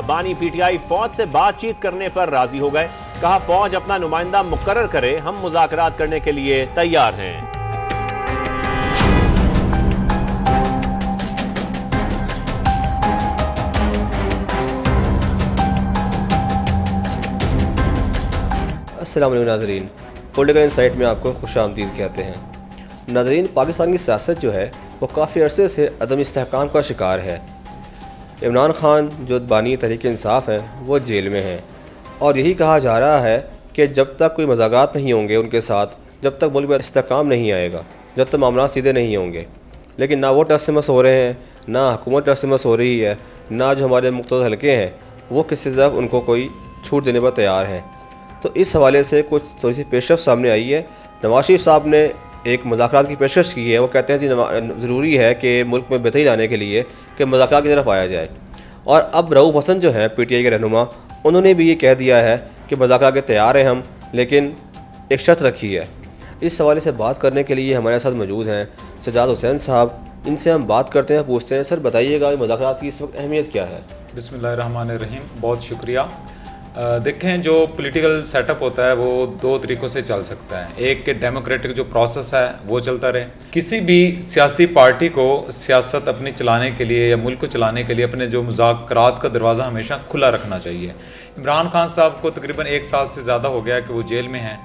बानी पीटीआई फौज से बातचीत करने पर राजी हो गए। कहा फौज अपना नुमाइंदा मुकर्रर करे, हम मुज़ाकरात करने के लिए तैयार हैं। अस्सलाम वालेकुम नाज़रीन, पॉलिटिकल इनसाइट में आपको खुशामदीद कहते हैं। नाज़रीन, पाकिस्तान की सियासत जो है वो काफ़ी अरसे से अदम इस्तेहकाम का शिकार है। इमरान खान जो बानी तहरीक इंसाफ हैं वो जेल में हैं और यही कहा जा रहा है कि जब तक कोई मज़ाक़ात नहीं होंगे उनके साथ, जब तक मुल्क में इस्तेहकाम नहीं आएगा, जब तक मामला सीधे नहीं होंगे। लेकिन ना वो टसमस हो रहे हैं, ना हुकूमत टसमस हो रही है, ना जो हमारे मुख्तलिफ हलके हैं वो किसी तरफ उनको कोई छूट देने पर तैयार हैं। तो इस हवाले से कुछ थोड़ी सी पेशरफ सामने आई है। नवाज शरीफ साहब ने एक मुज़ाकरात की पेशकश की है। वो कहते हैं जी ज़रूरी है कि मुल्क में बेहतरी लाने के लिए कि मुज़ाकरात की तरफ आया जाए। और अब रऊफ़ हसन जो हैं पीटीआई के रहनुमा, उन्होंने भी ये कह दिया है कि मुज़ाकरात के तैयार हैं हम, लेकिन एक शर्त रखी है। इस हवाले से बात करने के लिए हमारे साथ मौजूद हैं सज्जाद हुसैन साहब। इनसे हम बात करते हैं, पूछते हैं, सर बताइएगा मुज़ाकरात की इस वक्त अहमियत क्या है? बिस्मिल्लाहिर्रहमानिर्रहीम, बहुत शुक्रिया। देखें, जो पॉलिटिकल सेटअप होता है वो दो तरीक़ों से चल सकता है। एक के डेमोक्रेटिक जो प्रोसेस है वो चलता रहे। किसी भी सियासी पार्टी को सियासत अपनी चलाने के लिए या मुल्क को चलाने के लिए अपने जो मुज़ाकरात का दरवाज़ा हमेशा खुला रखना चाहिए। इमरान खान साहब को तकरीबन 1 साल से ज़्यादा हो गया कि वो जेल में हैं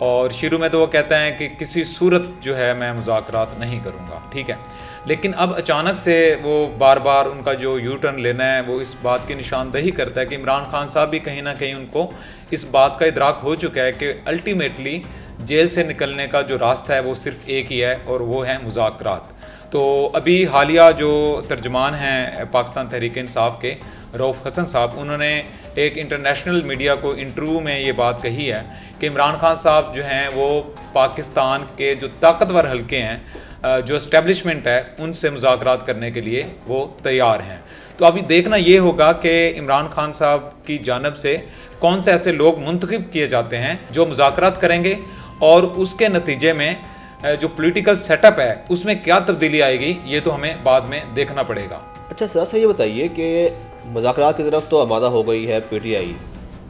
और शुरू में तो वो कहते हैं कि किसी सूरत जो है मैं मुज़ाकरात नहीं करूँगा, ठीक है। लेकिन अब अचानक से वो बार बार उनका जो यू टर्न लेना है वो इस बात की निशानदही करता है कि इमरान खान साहब भी कहीं ना कहीं उनको इस बात का इदराक हो चुका है कि अल्टीमेटली जेल से निकलने का जो रास्ता है वो सिर्फ एक ही है और वो है मुज़ाकरात। तो अभी हालिया जो तर्जमान हैं पाकिस्तान तहरीक इंसाफ के रऊफ़ हसन साहब, उन्होंने एक इंटरनेशनल मीडिया को इंटरव्यू में ये बात कही है कि इमरान खान साहब जो हैं वो पाकिस्तान के जो ताकतवर हलके हैं, जो इस्टेब्लिशमेंट है, उनसे मुज़ाकरात करने के लिए वो तैयार हैं। तो अभी देखना ये होगा कि इमरान खान साहब की जानिब से कौन से ऐसे लोग मुंतखब किए जाते हैं जो मुज़ाकरात करेंगे और उसके नतीजे में जो पॉलिटिकल सेटअप है उसमें क्या तब्दीली आएगी, ये तो हमें बाद में देखना पड़ेगा। अच्छा सर, ये बताइए कि मुज़ाकरात की तरफ तो आमादा हो गई है पीटीआई,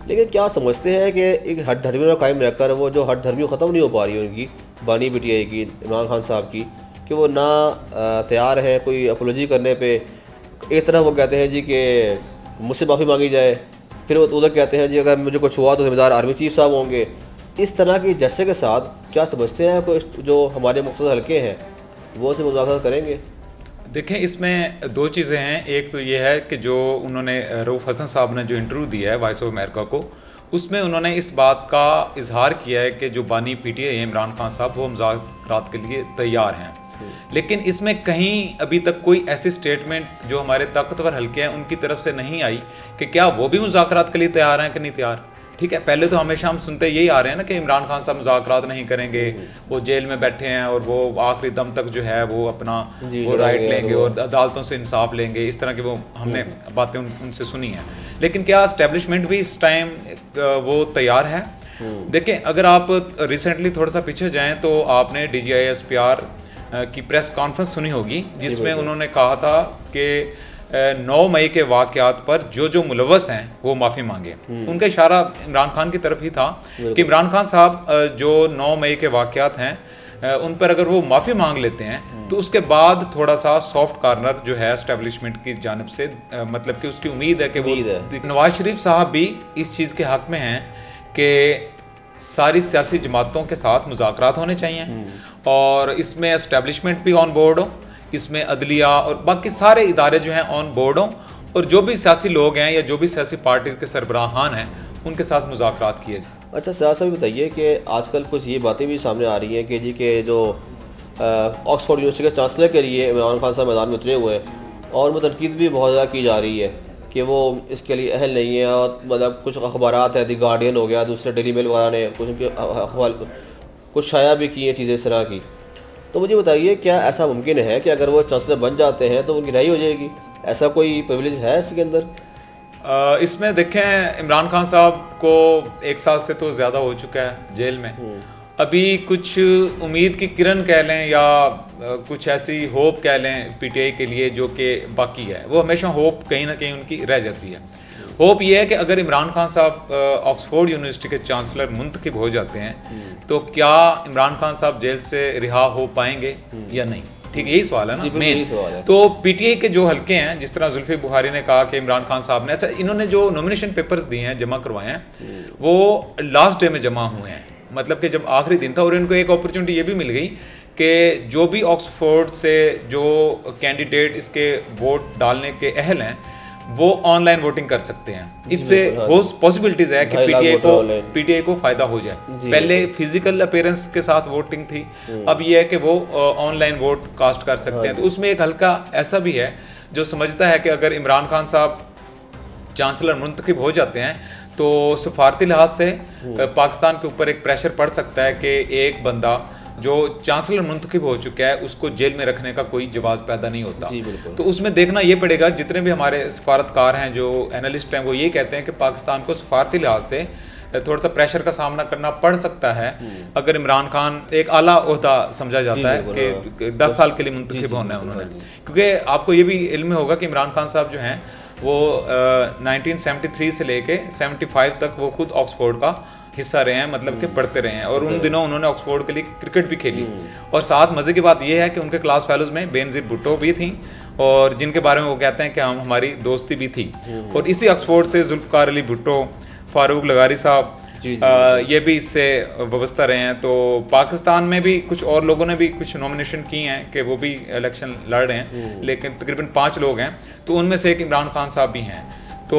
लेकिन क्या समझते हैं कि एक हट धर्मी में कायम रहकर वो जो हट धर्मी ख़त्म नहीं हो पा रही है उनकी, बानी पीटीआई की, इमरान खान साहब की, कि वो ना तैयार हैं कोई अपोलॉजी करने पे। एक तरफ वो कहते हैं जी कि मुझसे माफ़ी मांगी जाए, फिर वो उधर कहते हैं जी अगर मुझे कुछ हुआ तो ज़िम्मेदार आर्मी चीफ साहब होंगे। इस तरह की जस्से के साथ क्या समझते हैं कोई जो हमारे मुख्तलिफ हल्के हैं वो से मुज़ाकरात करेंगे? देखें, इसमें दो चीज़ें हैं। एक तो ये है कि जो उन्होंने रऊफ़ हसन साहब ने जो इंटरव्यू दिया है वॉइस ऑफ अमेरिका को, उसमें उन्होंने इस बात का इजहार किया है कि जो बानी पीटीआई इमरान खान साहब वो मुज़ाकरात के लिए तैयार हैं। लेकिन इसमें कहीं अभी तक कोई ऐसी स्टेटमेंट जो हमारे ताकतवर हल्के हैं उनकी तरफ से नहीं आई कि क्या वो भी मुज़ाकरात के लिए तैयार हैं कि नहीं तैयार। ठीक है, पहले तो हमेशा हम सुनते यही आ रहे हैं ना कि इमरान खान साहब मुज़ाकरात नहीं करेंगे, वो जेल में बैठे हैं और वो आखिरी दम तक जो है वो अपना वो राइट लेंगे और अदालतों से इंसाफ लेंगे। इस तरह की वो हमने बातें उनसे सुनी हैं। लेकिन क्या एस्टेब्लिशमेंट भी इस टाइम वो तैयार है? देखें, अगर आप रिसेंटली थोड़ा सा पीछे जाएँ तो आपने DGISPR की प्रेस कॉन्फ्रेंस सुनी होगी जिसमें उन्होंने कहा था कि 9 मई के वाक़यात पर जो मुलव्वस हैं वो माफ़ी मांगे। उनका इशारा इमरान खान की तरफ ही था कि इमरान खान साहब जो 9 मई के वाक़यात हैं उन पर अगर वो माफ़ी मांग लेते हैं तो उसके बाद थोड़ा सा सॉफ्ट कॉर्नर जो है एस्टेब्लिशमेंट की जानिब से, मतलब कि उसकी उम्मीद है कि वो नवाज शरीफ साहब भी इस चीज़ के हक़ में हैं कि सारी सियासी जमातों के साथ मुज़ाकरात होने चाहिए और इसमें एस्टेब्लिशमेंट भी ऑन बोर्ड हो, इसमें अदलिया और बाकी सारे इदारे जो हैं ऑन बोर्ड हों और जो भी सियासी लोग हैं या जो भी सियासी पार्टीज़ के सरबराहान हैं उनके साथ मुज़ाकरात किए जाए। अच्छा सियासत भी बताइए कि आजकल कुछ ये बातें भी सामने आ रही हैं कि जी के जो ऑक्सफोर्ड यूनिवर्सिटी के चांसलर के लिए इमरान खान साहब मैदान में उतरे हुए हैं और वो तनकीद भी बहुत ज़्यादा की जा रही है कि वो इसके लिए अहल नहीं है। और मतलब कुछ अखबारात है, द गार्डियन हो गया, दूसरे डेली मेल वगैरह ने कुछ शाया भी की हैं चीज़ें इस तरह की। तो मुझे बताइए क्या ऐसा मुमकिन है कि अगर वो चांसलर बन जाते हैं तो उनकी रिहाई हो जाएगी? ऐसा कोई प्रिविलेज है इसके अंदर? इसमें देखें, इमरान खान साहब को 1 साल से तो ज़्यादा हो चुका है जेल में। अभी कुछ उम्मीद की किरण कह लें या कुछ ऐसी होप कह लें पीटीआई के लिए जो कि बाकी है, वो हमेशा होप कहीं ना कहीं उनकी रह जाती है। होप ये है कि अगर इमरान खान साहब ऑक्सफोर्ड यूनिवर्सिटी के चांसलर मुंतखब हो जाते हैं तो क्या इमरान खान साहब जेल से रिहा हो पाएंगे या नहीं, ठीक, यही सवाल है ना मेन। तो पीटीआई के जो हल्के हैं, जिस तरह जुल्फी बुखारी ने कहा कि इमरान खान साहब ने, अच्छा इन्होंने जो नॉमिनेशन पेपर्स दिए हैं, जमा करवाए हैं, वो लास्ट डे में जमा हुए हैं, मतलब कि जब आखिरी दिन था। और इनको एक अपॉर्चुनिटी ये भी मिल गई कि जो भी ऑक्सफोर्ड से जो कैंडिडेट इसके वोट डालने के अहल हैं वो ऑनलाइन वोटिंग कर सकते हैं। इससे पॉसिबिलिटीज है कि पीटीआई को फायदा हो जाए। पहले फिजिकल अपीयरेंस के साथ वोटिंग थी, अब ये है कि वो ऑनलाइन वोट कास्ट कर सकते हैं। तो उसमें एक हल्का ऐसा भी है जो समझता है कि अगर इमरान खान साहब चांसलर मुंतखब हो जाते हैं तो सफारती लिहाज से पाकिस्तान के ऊपर एक प्रेशर पड़ सकता है कि एक बंदा जो चांसलर मुंतखब हो चुका है उसको जेल में रखने का कोई जवाब पैदा नहीं होता। तो उसमें देखना ये पड़ेगा, जितने भी हमारे सफारतकार हैं, जो एनालिस्ट हैं, वो ये कहते हैं कि पाकिस्तान को सफारती लिहाज से थोड़ा सा प्रेशर का सामना करना पड़ सकता है अगर इमरान खान, एक आला ओहदा समझा जाता है कि 10 साल के लिए मुंतखब होना है उन्होंने। क्योंकि आपको ये भी इल्म होगा कि इमरान खान साहब जो हैं वो 1973 से लेके 75 तक वो खुद ऑक्सफोर्ड का हिस्सा रहे हैं, मतलब कि पढ़ते रहे हैं। और उन दिनों उन्होंने ऑक्सफोर्ड के लिए क्रिकेट भी खेली। और साथ मज़े की बात यह है कि उनके क्लास फेलोज में बेनज़ीर भुट्टो भी थी, और जिनके बारे में वो कहते हैं कि हमारी दोस्ती भी थी। और इसी ऑक्सफोर्ड से जुल्फ़िकार अली भुट्टो, फारूक लगारी साहब, ये भी इससे वाबस्ता रहे हैं। तो पाकिस्तान में भी कुछ और लोगों ने भी कुछ नॉमिनेशन की हैं कि वो भी इलेक्शन लड़ रहे हैं, लेकिन तकरीबन 5 लोग हैं, तो उनमें से एक इमरान खान साहब भी हैं। तो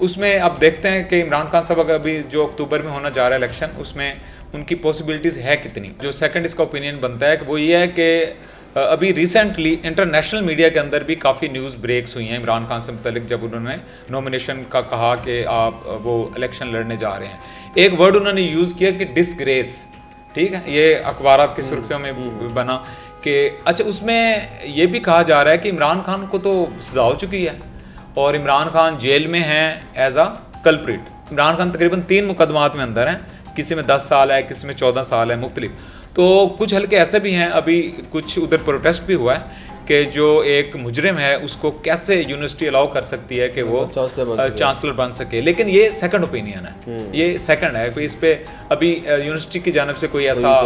उसमें अब देखते हैं कि इमरान खान साहब अभी जो अक्टूबर में होना जा रहा है इलेक्शन, उसमें उनकी पॉसिबिलिटीज़ है कितनी। जो सेकंड इसका ओपिनियन बनता है कि वो ये है कि अभी रिसेंटली इंटरनेशनल मीडिया के अंदर भी काफ़ी न्यूज़ ब्रेक्स हुई हैं इमरान खान से मुतल्लिक, जब उन्होंने नॉमिनेशन का कहा कि आप वो इलेक्शन लड़ने जा रहे हैं। एक वर्ड उन्होंने यूज़ किया कि डिसग्रेस, ठीक है, ये अखबारात की सुर्खियों में बना कि अच्छा उसमें ये भी कहा जा रहा है कि इमरान खान को तो सजा हो चुकी है और इमरान खान जेल में हैं as a culprit. Imran Khan तकरीबन 3 मुकदमात में अंदर हैं, किसी में 10 साल है, किसी में 14 साल है, मुख्तलिफ। तो कुछ हल्के ऐसे भी हैं, अभी कुछ उधर प्रोटेस्ट भी हुआ है कि जो एक मुजरिम है उसको कैसे यूनिवर्सिटी अलाउ कर सकती है कि वो चांसलर बन सके। लेकिन ये सेकंड ओपिनियन है, ये सेकंड है, कोई इस पे अभी यूनिवर्सिटी की जानब से कोई ऐसा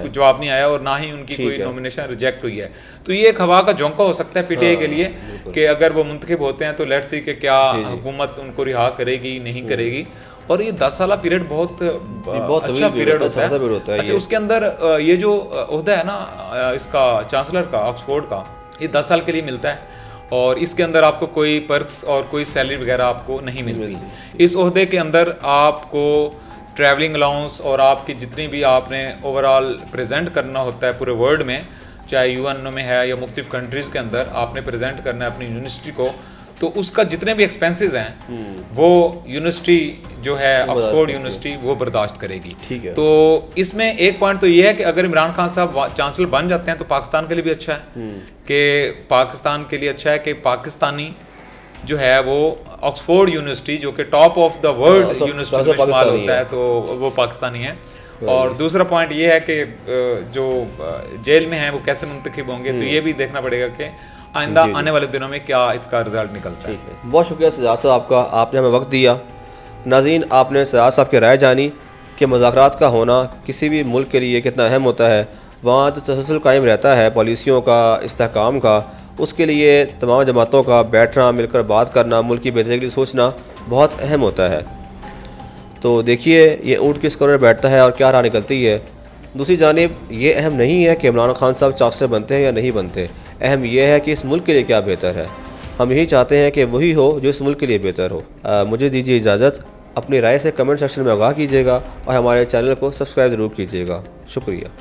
जवाब नहीं आया और ना ही उनकी कोई नॉमिनेशन रिजेक्ट हुई है। तो ये एक हवा का झोंका हो सकता है पीटीआई के लिए कि अगर वो मुंतखब होते हैं तो लेट्स सी कि क्या हुकूमत उनको रिहा करेगी नहीं करेगी। और ये 10 साल पीरियड बहुत अच्छा पीरियड होता है। अच्छा उसके अंदर ये जो ओहदा है ना इसका चांसलर का ऑक्सफोर्ड का, ये 10 साल के लिए मिलता है और इसके अंदर आपको कोई पर्क्स और कोई सैलरी वगैरह आपको नहीं मिलती। इस ओहदे के अंदर आपको ट्रैवलिंग अलाउंस और आपकी जितनी भी आपने ओवरऑल प्रेजेंट करना होता है पूरे वर्ल्ड में, चाहे यूएन में है या मुख्तलिफ कंट्रीज़ के अंदर आपने प्रेजेंट करना है अपनी यूनिवर्सिटी को, तो उसका जितने भी एक्सपेंसेस हैं वो यूनिवर्सिटी जो है ऑक्सफोर्ड यूनिवर्सिटी वो बर्दाश्त करेगी। ठीक है। तो इसमें एक पॉइंट तो ये है कि अगर इमरान खान साहब चांसलर बन जाते हैं तो पाकिस्तान के लिए भी अच्छा है कि पाकिस्तान के लिए अच्छा है कि पाकिस्तानी जो है वो ऑक्सफोर्ड यूनिवर्सिटी जो कि top of the world university में शुमार होता है तो वो पाकिस्तानी है। और दूसरा पॉइंट ये है कि जो जेल में है वो कैसे मुंतखब होंगे, तो ये भी देखना पड़ेगा कि आइंदा आने वाले दिनों में क्या इसका रिजल्ट निकलता है। बहुत शुक्रिया सजाद साहब आपका, आपने हमें वक्त दिया। नाज़रीन, आपने सजाद साहब की राय जानी कि मुज़ाकरात का होना किसी भी मुल्क के लिए कितना अहम होता है। वहाँ तो तसलसल कायम रहता है पॉलिसियों का, इस्तेहकाम का, उसके लिए तमाम जमातों का बैठना, मिलकर बात करना, मुल्क की बेहतरी के लिए सोचना बहुत अहम होता है। तो देखिए ये ऊँट किस करोड़ बैठता है और क्या राह निकलती है। दूसरी जानिब ये अहम नहीं है कि इमरान खान साहब चांसलर बनते हैं या नहीं बनते, अहम यह है कि इस मुल्क के लिए क्या बेहतर है। हम यही चाहते हैं कि वही हो जो इस मुल्क के लिए बेहतर हो। मुझे दीजिए इजाज़त, अपनी राय से कमेंट सेक्शन में आगाह कीजिएगा और हमारे चैनल को सब्सक्राइब ज़रूर कीजिएगा। शुक्रिया।